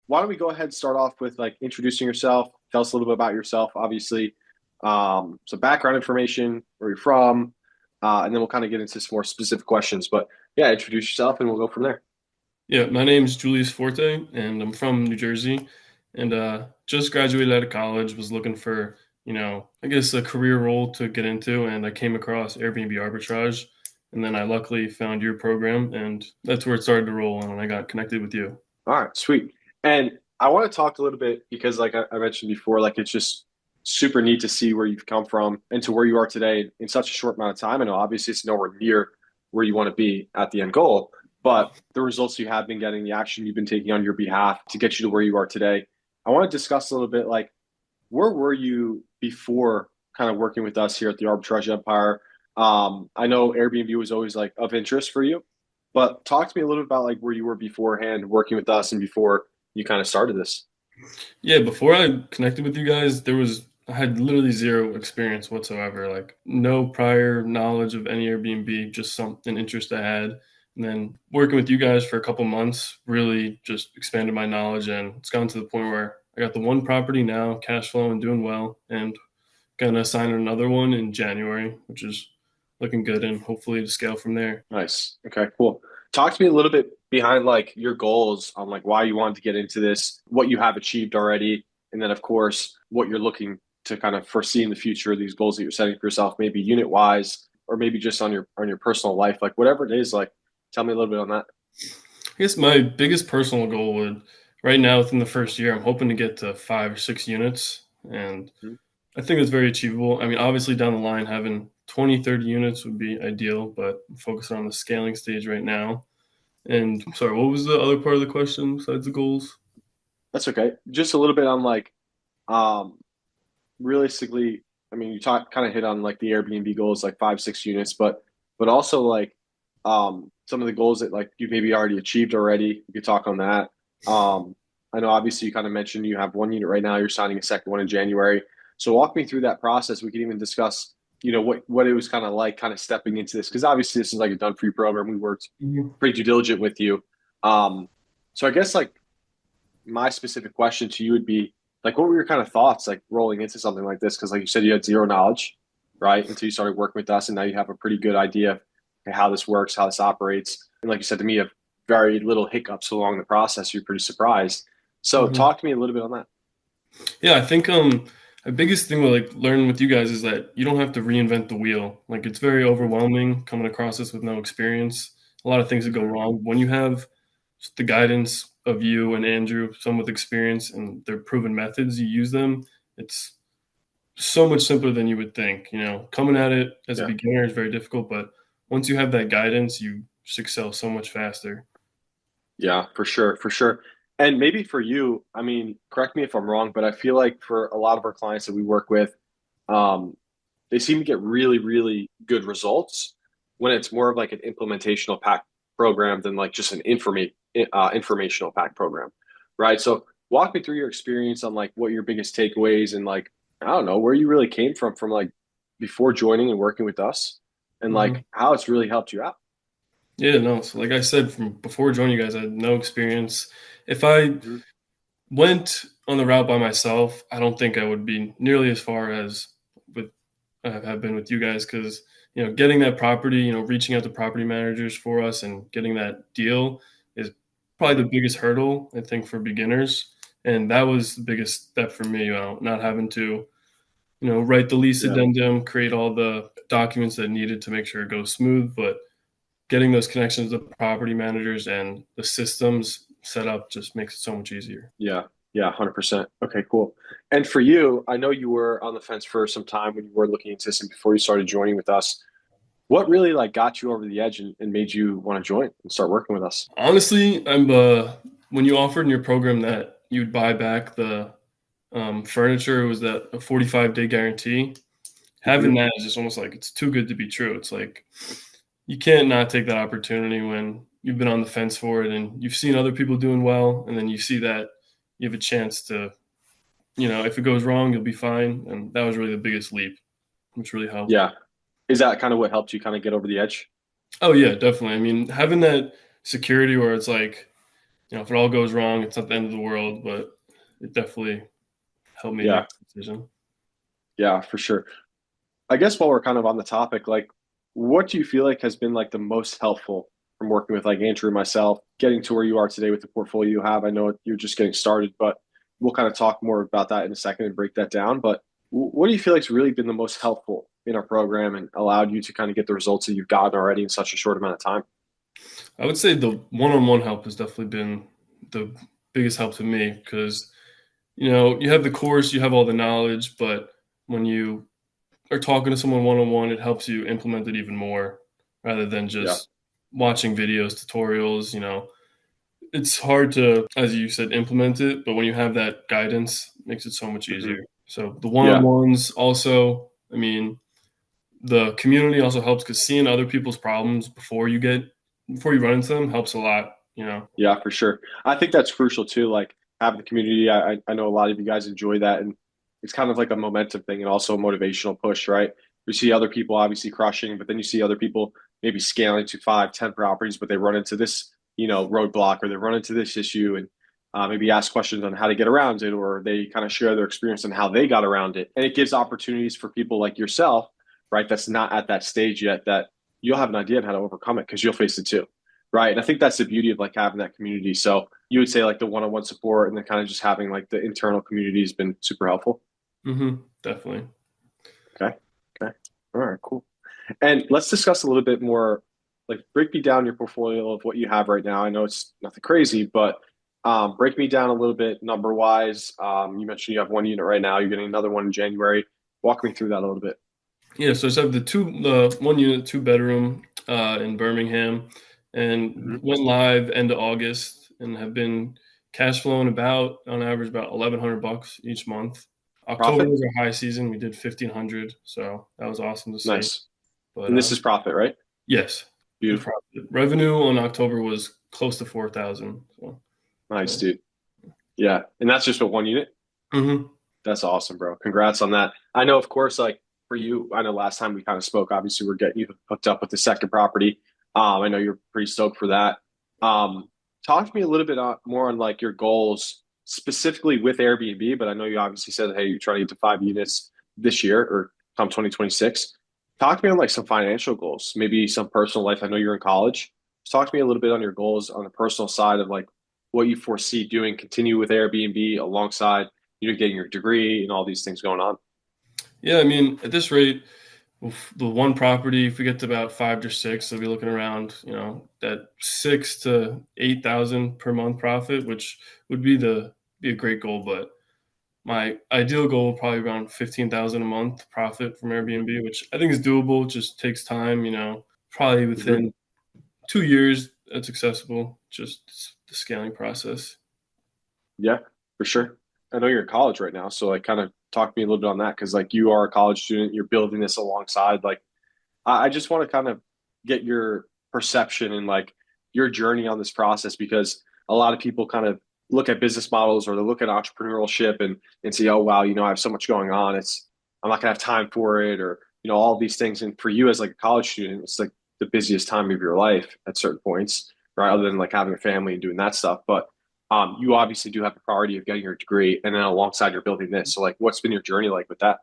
why don't we go ahead and start off with like introducing yourself? Tell us a little bit about yourself, obviously, some background information, where you're from, and then we'll kind of get into some more specific questions. But yeah, introduce yourself, and we'll go from there. Yeah, my name's Julius Forte, and I'm from New Jersey, and just graduated out of college. Was looking for, I guess a career role to get into, and I came across Airbnb Arbitrage, and then I luckily found your program, and that's where it started to roll, and I got connected with you. All right, sweet. And I want to talk a little bit because, like I mentioned before, like it's just super neat to see where you've come from and to where you are today in such a short amount of time. I know obviously it's nowhere near where you want to be at the end goal, but the results you have been getting, the action you've been taking on your behalf to get you to where you are today. I want to discuss a little bit like where were you before kind of working with us here at the Arbitrage Empire? I know Airbnb was always like of interest for you, but talk to me a little bit about like where you were beforehand working with us and before you kind of started this. Yeah, before I connected with you guys, I had literally zero experience whatsoever, like no prior knowledge of any Airbnb, just something interest I had. And then working with you guys for a couple months really just expanded my knowledge, and it's gotten to the point where I got the one property now, cash flow and doing well, and gonna sign another one in January, which is looking good and hopefully to scale from there. Nice. Okay, cool. Talk to me a little bit behind like your goals on like why you wanted to get into this, what you have achieved already, and then of course what you're looking to kind of foresee in the future, these goals that you're setting for yourself, maybe unit wise or maybe just on your personal life, like whatever it is, like tell me a little bit on that. I guess my biggest personal goal would right now within the first year, I'm hoping to get to 5 or 6 units, and Mhm. I think that's very achievable. I mean, obviously down the line, having 20, 30 units would be ideal, but I'm focusing on the scaling stage right now. And sorry, what was the other part of the question besides the goals? That's okay. Just a little bit on like um realistically, I mean, you talk kind of hit on like the Airbnb goals, like 5, 6 units, but also like some of the goals that like you maybe already achieved already. You could talk on that. I know obviously you kind of mentioned you have one unit right now. You're signing a second one in January. So walk me through that process. We could even discuss, what it was kind of like, kind of stepping into this because obviously this is like a done for you program. We worked Mhm. pretty due diligent with you. Um, so I guess like my specific question to you would be like, what were your kind of thoughts like rolling into something like this? Because like you said, you had zero knowledge, right, until you started working with us, and now you have a pretty good idea of how this works, how this operates, and like you said to me, you have very little hiccups along the process. You're pretty surprised. So Mhm. talk to me a little bit on that. Yeah, I think the biggest thing with like learning with you guys is that you don't have to reinvent the wheel. Like it's very overwhelming coming across this with no experience. A lot of things that go Mm-hmm. wrong when you have just the guidance of you and Andrew, some with experience and their proven methods. You use them. It's so much simpler than you would think. Coming at it as a Yeah, beginner is very difficult, but once you have that guidance, you just excel so much faster. yeah, for sure, for sure. And maybe for you, I mean, correct me if I'm wrong, but I feel like for a lot of our clients that we work with, um, they seem to get really, really good results when it's more of like an implementational pack program than like just an informational pack program, right? So walk me through your experience on like what your biggest takeaways and like I don't know where you really came from like before joining and working with us, and Mhm. like how it's really helped you out. Yeah, no. So like I said, from before joining you guys, I had no experience. If I Mhm. went on the route by myself, I don't think I would be nearly as far as with have been with you guys because getting that property, reaching out to property managers for us and getting that deal is probably the biggest hurdle I think for beginners, and that was the biggest step for me. Not having to write the lease Yeah. addendum, create all the documents that needed to make sure it goes smooth, but getting those connections to property managers and the systems set up just makes it so much easier. Yeah. Yeah, 100%. Okay, cool. And for you, I know you were on the fence for some time when you were looking into this and before you started joining with us. What really like got you over the edge and made you want to join and start working with us? Honestly, I'm when you offered in your program that you'd buy back the furniture, it was that a 45-day guarantee. Having Hmm. that is just almost like it's too good to be true. It's like you can't not take that opportunity when you've been on the fence for it and you've seen other people doing well, and then you see that you have a chance to, if it goes wrong, you'll be fine. And that was really the biggest leap, which really helped. Yeah. Is that kind of what helped you kind of get over the edge? Oh yeah, definitely. I mean, having that security where it's like if it all goes wrong, it's not the end of the world, but it definitely helped me Yeah, make the decision. yeah, for sure. I guess while we're kind of on the topic, like, what do you feel like has been like the most helpful from working with like Andrew and myself, getting to where you are today with the portfolio you have? I know you're just getting started, but we'll kind of talk more about that in a second and break that down. But what do you feel like's really been the most helpful in our program and allowed you to kind of get the results that you've gotten already in such a short amount of time? I would say the one-on-one help has definitely been the biggest help to me because you have the course, you have all the knowledge, but when you are talking to someone one-on-one, it helps you implement it even more rather than Yeah. just watching videos, tutorials. It's hard to, as you said, implement it, but when you have that guidance, it makes it so much Hmm. easier. So the Yeah. one-on-ones also, I mean, the community also helps because seeing other people's problems before you run into them helps a lot. Yeah, for sure. I think that's crucial too. Like having the community. I know a lot of you guys enjoy that, and it's kind of like a momentum thing and also a motivational push, right? You see other people obviously crushing, but then you see other people maybe scaling to 5, 10 properties, but they run into this, roadblock or they run into this issue, and maybe ask questions on how to get around it, or they kind of share their experience on how they got around it, and it gives opportunities for people like yourself, right? That's not at that stage yet. That you'll have an idea on how to overcome it because you'll face it too. Right. And I think that's the beauty of like having that community. So you would say like the one-on-one support and then kind of just having like the internal community has been super helpful. Definitely. Okay. Okay. All right, cool. And let's discuss a little bit more, like break me down your portfolio of what you have right now. I know it's nothing crazy, but break me down a little bit number wise. You mentioned you have one unit right now. You're getting another one in January. Walk me through that a little bit. Yeah, so I just have the one unit, two bedroom in Birmingham, and Hmm. went live end of August, and have been cash flowing about on average about 1,100 bucks each month. October Profit? was our high season; we did 1,500, so that was awesome to see. Nice. But And this is profit, right? yes, good Beautiful. profit. Revenue on October was close to 4,000. So Nice, nice. dude. Yeah. And that's just what one unit? hmm That's awesome, bro. Congrats on that. I know, of course, like for you, I know last time we kind of spoke, obviously we're getting you hooked up with the second property. I know you're pretty stoked for that. Um, Talk to me a little bit more on like your goals specifically with Airbnb, but I know you obviously said, hey, you're trying to get to 5 units this year or come 2026. Talk to me on like some financial goals, maybe some personal life. I know you're in college. Just talk to me a little bit on your goals on the personal side of like what you foresee doing, continue with Airbnb alongside getting your degree and all these things going on. Yeah, I mean, at this rate, the one property, if we get to about 5 to 6, so we'll be looking around, that 6 to 8,000 per month profit, which would be a great goal. But my ideal goal would probably be around 15,000 a month profit from Airbnb, which I think is doable. It just takes time. Probably Hmm. within 2 years, that's accessible. Just the scaling process. Yeah, for sure. I know you're in college right now, so like kind of talk to me a little bit on that because like you are a college student, you're building this alongside. Like I just want to kind of get your perception and like your journey on this process because a lot of people kind of look at business models or they look at entrepreneurship and say, oh wow, I have so much going on. I'm not gonna have time for it, or all these things. And for you as like a college student, it's like the busiest time of your life at certain points, right? Other than like having a family and doing that stuff. But you obviously do have the priority of getting your degree and then alongside you're building this. So like what's been your journey like with that?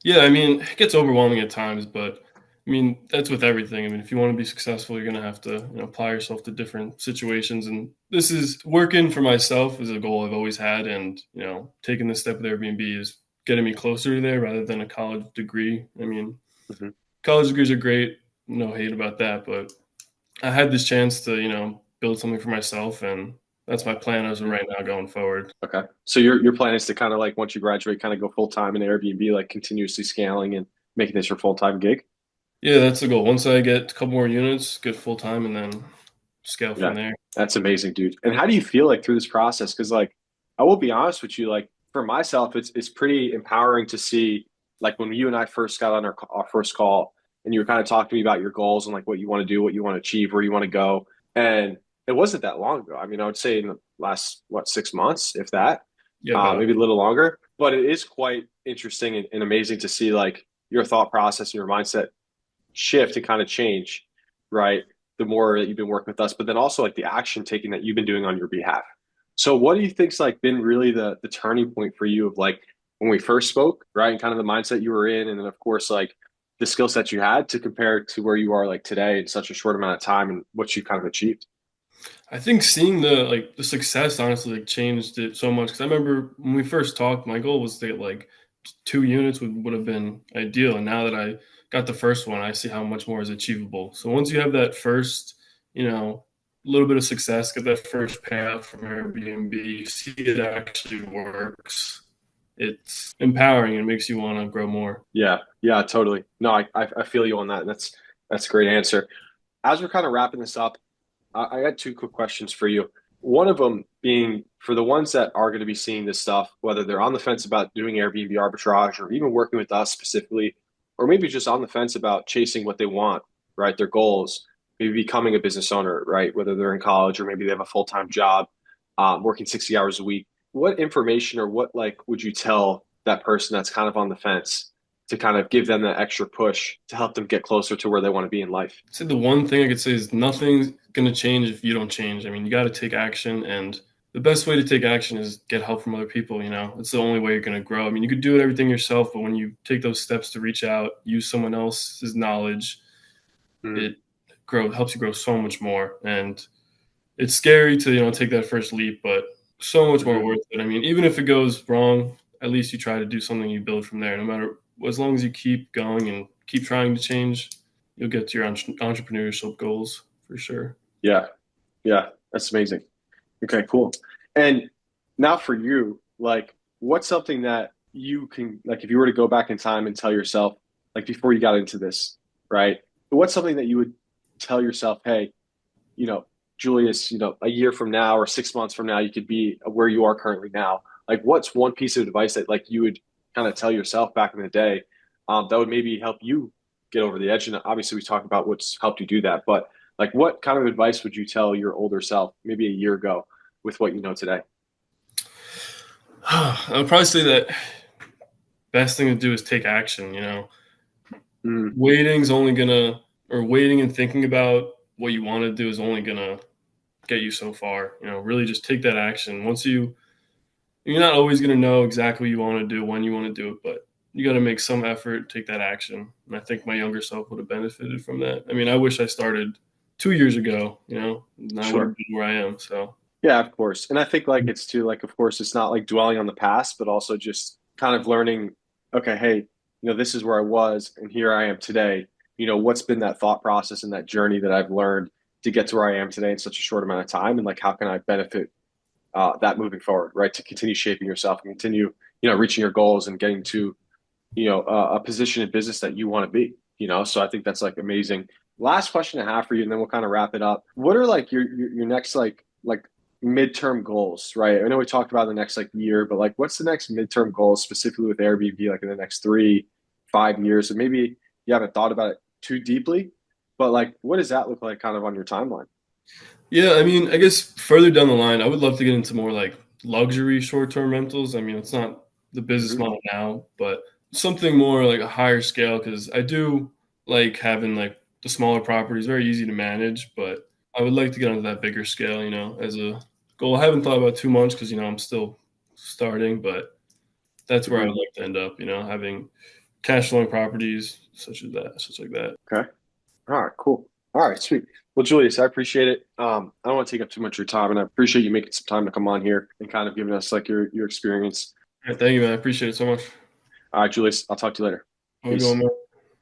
Yeah, I mean, it gets overwhelming at times, but I mean, that's with everything. I mean, if you want to be successful, you're going to have to, apply yourself to different situations. And this is working for myself is a goal I've always had. And, taking this step with Airbnb is getting me closer to there rather than a college degree. I mean, Mhm. college degrees are great. No hate about that. But I had this chance to, build something for myself. And that's my plan as of Mhm. right now going forward. Okay. So your plan is to kind of like once you graduate, kind of go full time in Airbnb, like continuously scaling and making this your full time gig. Yeah, that's the goal. Once I get a couple more units, get full time, and then scale from Yeah, there. that's amazing, dude. And how do you feel like through this process? Because like I will be honest with you, like for myself, it's pretty empowering to see like when you and I first got on our first call and you were kind of talking to me about your goals and like what you want to do, what you want to achieve, where you want to go. And it wasn't that long ago. I mean, I would say in the last what 6 months, if that, Yeah, about maybe a little longer. But it is quite interesting and amazing to see like your thought process and your mindset shift and kind of change, right? the more that you've been working with us, but then also like the action taking that you've been doing on your behalf. So what do you think's like been really the turning point for you of like when we first spoke, right? And kind of the mindset you were in, and then of course like the skill set you had to compare to where you are like today in such a short amount of time and what you kind of achieved. I think seeing the success honestly like changed it so much because I remember when we first talked, my goal was to get like 2 units would have been ideal, and now that I got the first one, I see how much more is achievable. So once you have that first, little bit of success, get that first payout from Airbnb, you see it actually works. It's empowering and makes you want to grow more. Yeah, yeah, totally. No, I feel you on that. That's a great answer. As we're kind of wrapping this up, I got two quick questions for you. One of them being for the ones that are going to be seeing this stuff, whether they're on the fence about doing Airbnb arbitrage or even working with us specifically, or maybe just on the fence about chasing what they want, right? Their goals, maybe becoming a business owner, right? Whether they're in college or maybe they have a full-time job, working 60 hours a week. What information or what like would you tell that person that's kind of on the fence to kind of give them that extra push to help them get closer to where they want to be in life? I'd say the one thing I could say is nothing's gonna change if you don't change. I mean, you got to take action, and the best way to take action is get help from other people. It's the only way you're gonna grow. I mean, you could do everything yourself, but when you take those steps to reach out, use someone else's knowledge, Mm, it helps you grow so much more. And it's scary to take that first leap, but so much more mhm. worth it. I mean, even if it goes wrong, at least you try to do something, you build from there. No matter, as long as you keep going and keep trying to change, you'll get to your entrepreneurship goals for sure. Yeah, yeah, that's amazing. Okay, cool. And now for you, like, what's something that you can, like, if you were to go back in time and tell yourself, like, before you got into this, right? What's something that you would tell yourself, hey, you know, Julius, a year from now or 6 months from now, you could be where you are currently now. Like, what's one piece of advice that, like, you would kind of tell yourself back in the day, that would maybe help you get over the edge? And obviously, we talked about what's helped you do that, but like, what kind of advice would you tell your older self, maybe a year ago, with what you know today? I would probably say that best thing to do is take action. Mm, Waiting's only gonna, or waiting and thinking about what you want to do is only gonna get you so far. Really just take that action. You're not always going to know exactly what you want to do when you want to do it, but you got to make some effort, take that action. And I think my younger self would have benefited from that. I mean, I wish I started 2 years ago, and I wouldn't sure. be where I am. So, Yeah, of course. And I think like it's too like of course it's not like dwelling on the past, but also just kind of learning, okay, hey, this is where I was and here I am today. What's been that thought process and that journey that I've learned to get to where I am today in such a short amount of time and like how can I benefit that moving forward, right? To continue shaping yourself and continue, reaching your goals and getting to, a position in business that you want to be. So I think that's like amazing. Last question I have for you, and then we'll kind of wrap it up. What are like your next like midterm goals, right? I know we talked about the next like year, but like what's the next midterm goal specifically with Airbnb, like in the next 3, 5 years? And maybe you haven't thought about it too deeply, but like what does that look like kind of on your timeline? yeah, I mean, I guess further down the line, I would love to get into more like luxury short term rentals. I mean, it's not the business Hmm. model now, but something more like a higher scale because I do like having like the smaller properties, very easy to manage, but I would like to get onto that bigger scale, as a goal. I haven't thought about too much because, I'm still starting, but that's where I would Hmm. like to end up, having cash flowing properties such like that. Okay. All right, cool. All right, sweet. Well, Julius, I appreciate it. I don't want to take up too much of your time, and I appreciate you making some time to come on here and kind of giving us like your experience. All right, thank you, man. I appreciate it so much. All right, Julius, I'll talk to you later. Have a good Peace. one, man.